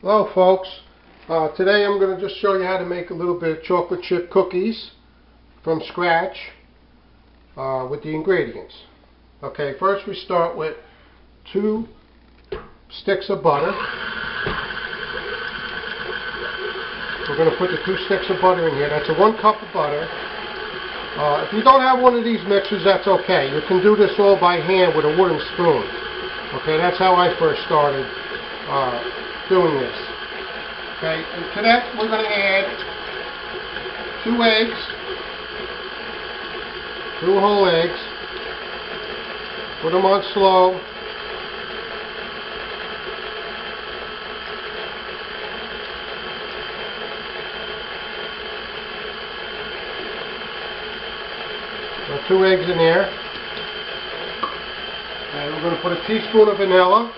Hello folks, today I'm going to just show you how to make a little bit of chocolate chip cookies from scratch with the ingredients. Okay, first we start with 2 sticks of butter. We're going to put the 2 sticks of butter in here. That's a 1 cup of butter. If you don't have one of these mixers, that's okay. You can do this all by hand with a wooden spoon. Okay, that's how I first started doing this. Okay, and to that we're going to add 2 eggs, 2 whole eggs. Put them on slow. Got 2 eggs in there. And we're going to put a teaspoon of vanilla.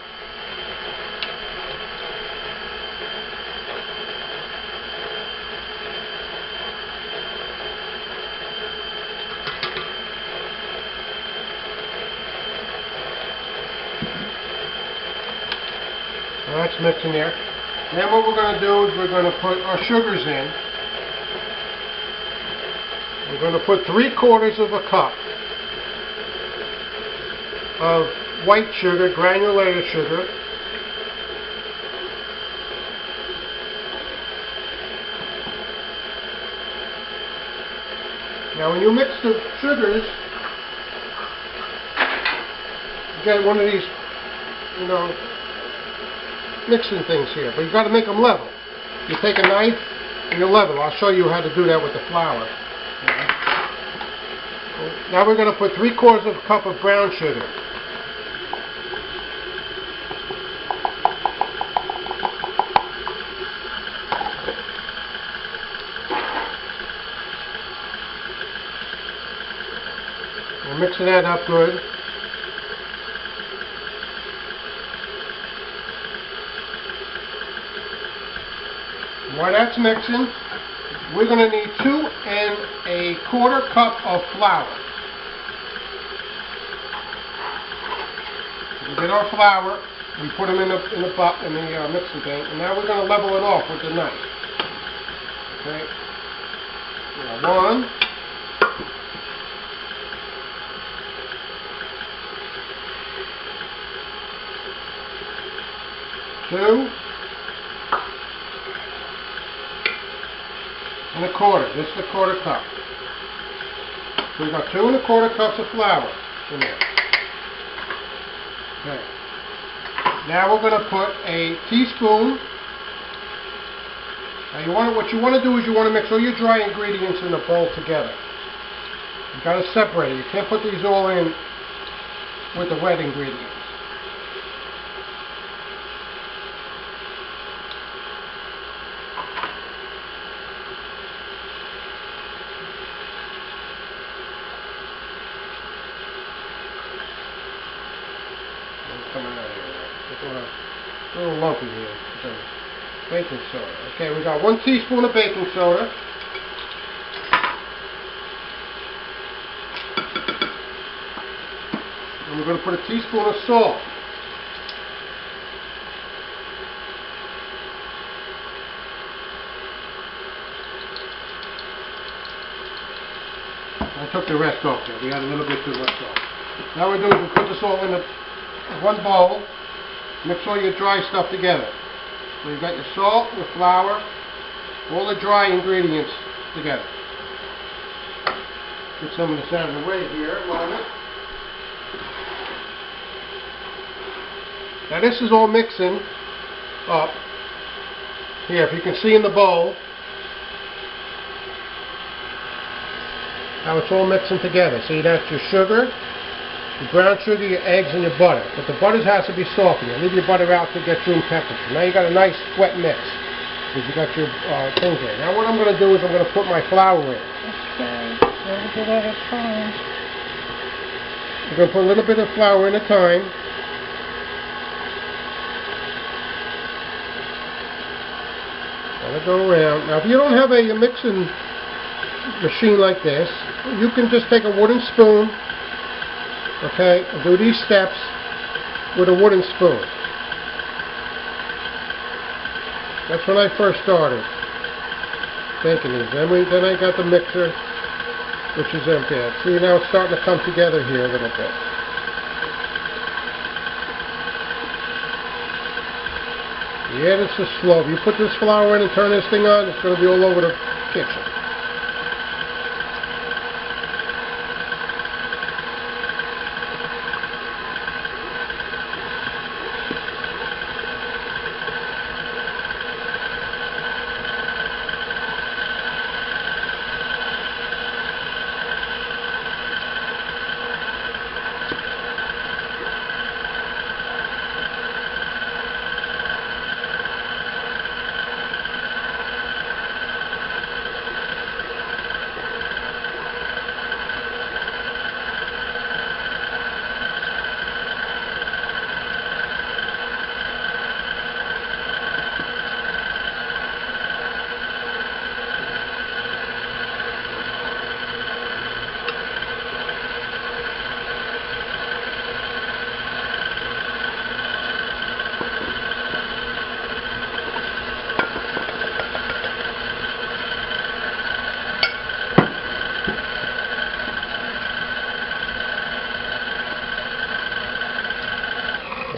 That's mixing there. Then what we're going to do is we're going to put our sugars in. We're going to put 3/4 of a cup of white sugar, granulated sugar. Now when you mix the sugars, you get one of these, mixing things here, but you've got to make them level. You take a knife and you level. I'll show you how to do that with the flour. Now we're going to put 3/4 of a cup of brown sugar. We're mixing that up good. While that's mixing, we're going to need 2 1/4 cup of flour. We get our flour, we put them in the mixing thing, and now we're going to level it off with the knife. Okay. Now 1, 2. 1/4. This is the 1/4 cup. So we've got 2 1/4 cups of flour in there. Okay. Now we're going to put a teaspoon. Now what you want to do is you want to mix all your dry ingredients in a bowl together. You've got to separate it. You can't put these all in with the wet ingredients. Coming out of here. It's a little lumpy here. Some baking soda. Okay, we got 1 teaspoon of baking soda. And we're going to put a teaspoon of salt. I took the rest off there. We had a little bit too much salt. Now what we're doing is we put this all in one bowl. Mix all your dry stuff together. So you've got your salt, your flour, all the dry ingredients together. Get some of this out of the way here a moment. Now this is all mixing up. Here, if you can see in the bowl, how it's all mixing together. See, that's your sugar, your brown sugar, your eggs, and your butter. But the butter has to be softened. Leave your butter out to get room temperature. Now you got a nice wet mix. Because you got your things in. Now what I'm going to do is I'm going to put my flour in. Okay, a little bit at a time. I'm going to put a little bit of flour in at a time. Let it go around. Now if you don't have a mixing machine like this, you can just take a wooden spoon, okay, and do these steps with a wooden spoon. That's when I first started making these. Then I got the mixer, which is empty. See, now it's starting to come together here a little bit. Yeah, this is slow. If you put this flour in and turn this thing on, it's going to be all over the kitchen.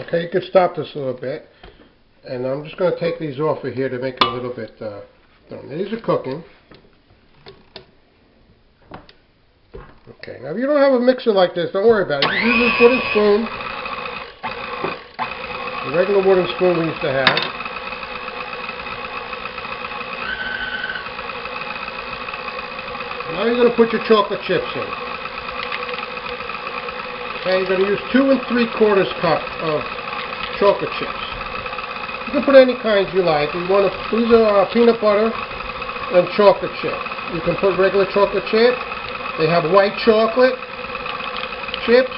Okay, you can stop this a little bit, and I'm just going to take these off of here to make it a little bit done. These are cooking. Okay, now if you don't have a mixer like this, don't worry about it. Just use this wooden spoon, the regular wooden spoon we used to have. Now you're going to put your chocolate chips in. Okay, you're going to use 2 3/4 cup of chocolate chips. You can put any kinds you like. These are peanut butter and chocolate chip. You can put regular chocolate chip. They have white chocolate chips.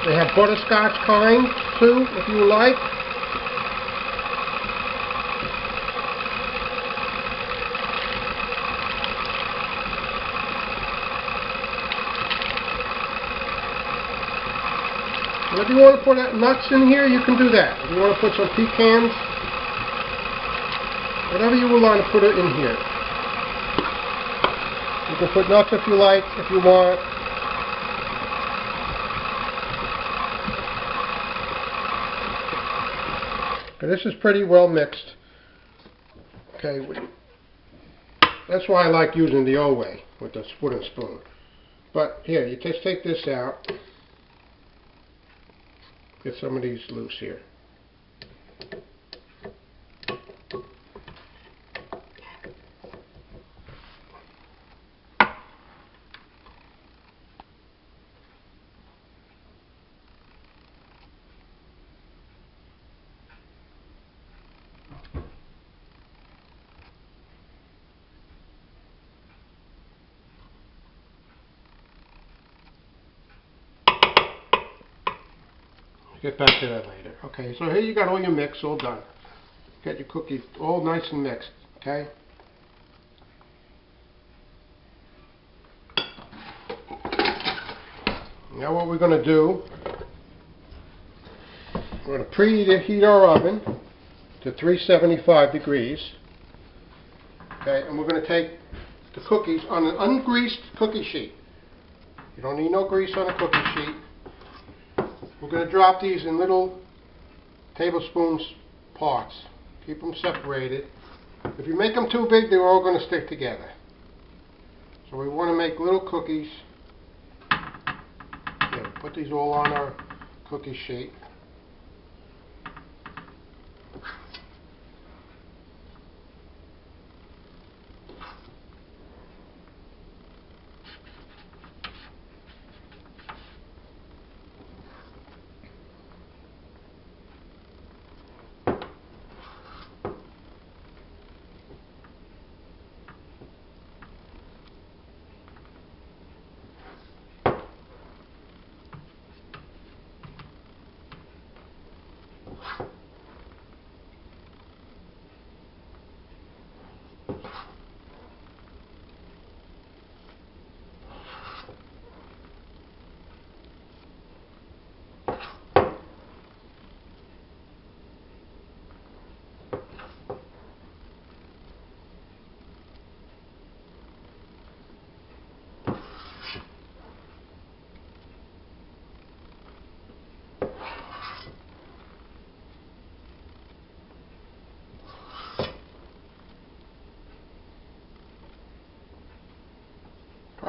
They have butterscotch kind too, if you like. If you want to put nuts in here, you can do that. If you want to put some pecans, whatever you would want to put it in here. You can put nuts if you like, if you want. Okay, this is pretty well mixed. Okay, that's why I like using the old way with this wooden spoon. But here, you just take this out. Get some of these loose here. Get back to that later. Okay, so here you got all your mix all done. Get your cookies all nice and mixed, okay? Now what we're going to do, we're going to preheat our oven to 375 degrees. Okay, and we're going to take the cookies on an ungreased cookie sheet. You don't need no grease on a cookie sheet. We're going to drop these in little tablespoons parts. Keep them separated. If you make them too big, they're all going to stick together. So we want to make little cookies. Okay, put these all on our cookie sheet.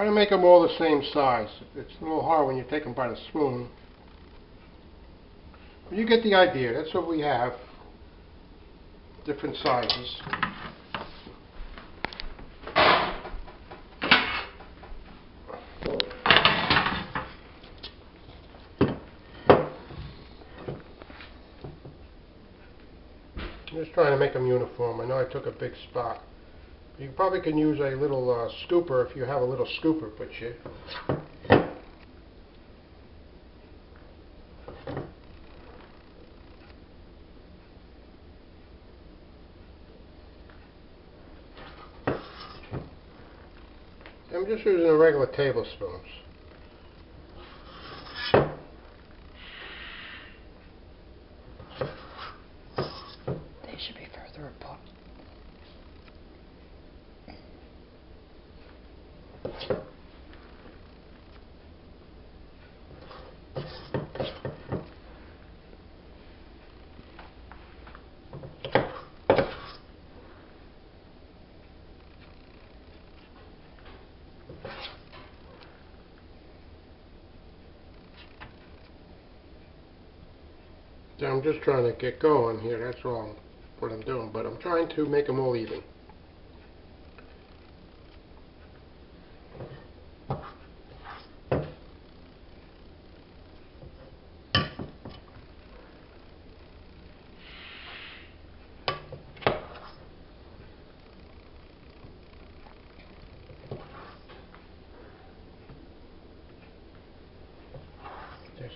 Try to make them all the same size. It's a little hard when you take them by the spoon. But you get the idea. That's what we have. Different sizes. I'm just trying to make them uniform. I know I took a big spot. You probably can use a little scooper if you have a little scooper, but you. I'm just using a regular tablespoons. They should be further apart. I'm just trying to get going here, that's all what I'm doing, but I'm trying to make them all even.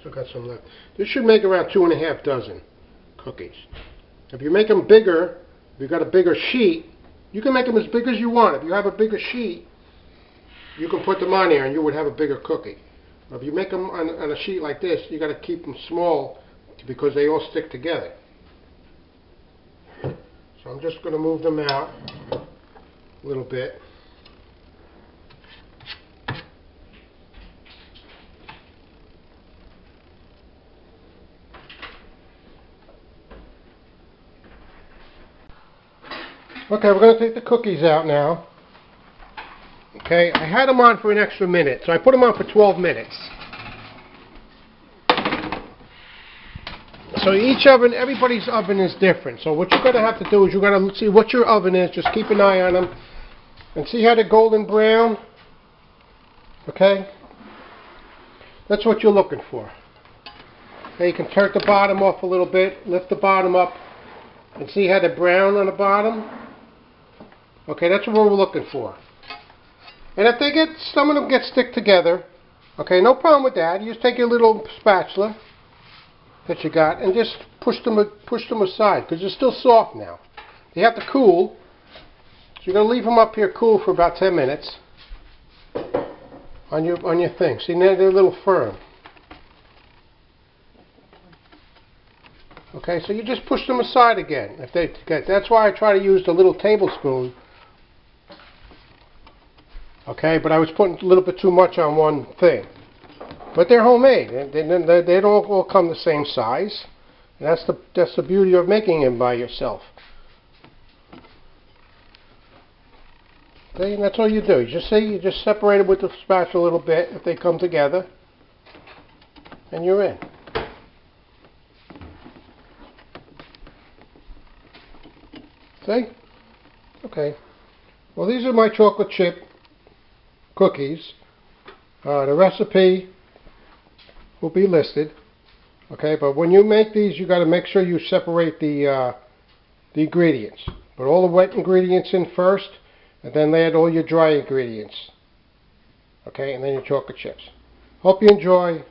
Still got some left. This should make around 2.5 dozen cookies. If you make them bigger, if you've got a bigger sheet, you can make them as big as you want. If you have a bigger sheet, you can put them on there and you would have a bigger cookie. If you make them on a sheet like this, you got to keep them small because they all stick together. So I'm just going to move them out a little bit. Okay, we're going to take the cookies out now. Okay, I had them on for an extra minute, so I put them on for 12 minutes. So each oven, everybody's oven is different. So what you're going to have to do is you're going to see what your oven is, just keep an eye on them, and see how they're golden brown? Okay? That's what you're looking for. Okay, you can turn the bottom off a little bit, lift the bottom up, and see how they're brown on the bottom? Okay, that's what we're looking for. And if they get, some of them get stick together, okay, no problem with that. You just take your little spatula that you got and just push them aside because they're still soft now. They have to cool. So you're going to leave them up here cool for about 10 minutes on your thing. See, now they're a little firm. Okay, so you just push them aside again. That's why I try to use the little tablespoon. Okay, but I was putting a little bit too much on one thing. But they're homemade. They don't all come the same size. And that's the beauty of making them by yourself. Okay, and that's all you do. You just separate it with the spatula a little bit if they come together. And you're in. See? Okay. Well, these are my chocolate chip cookies. The recipe will be listed. Okay, but when you make these, you got to make sure you separate the ingredients. Put all the wet ingredients in first, and then add all your dry ingredients. Okay, and then your chocolate chips. Hope you enjoy.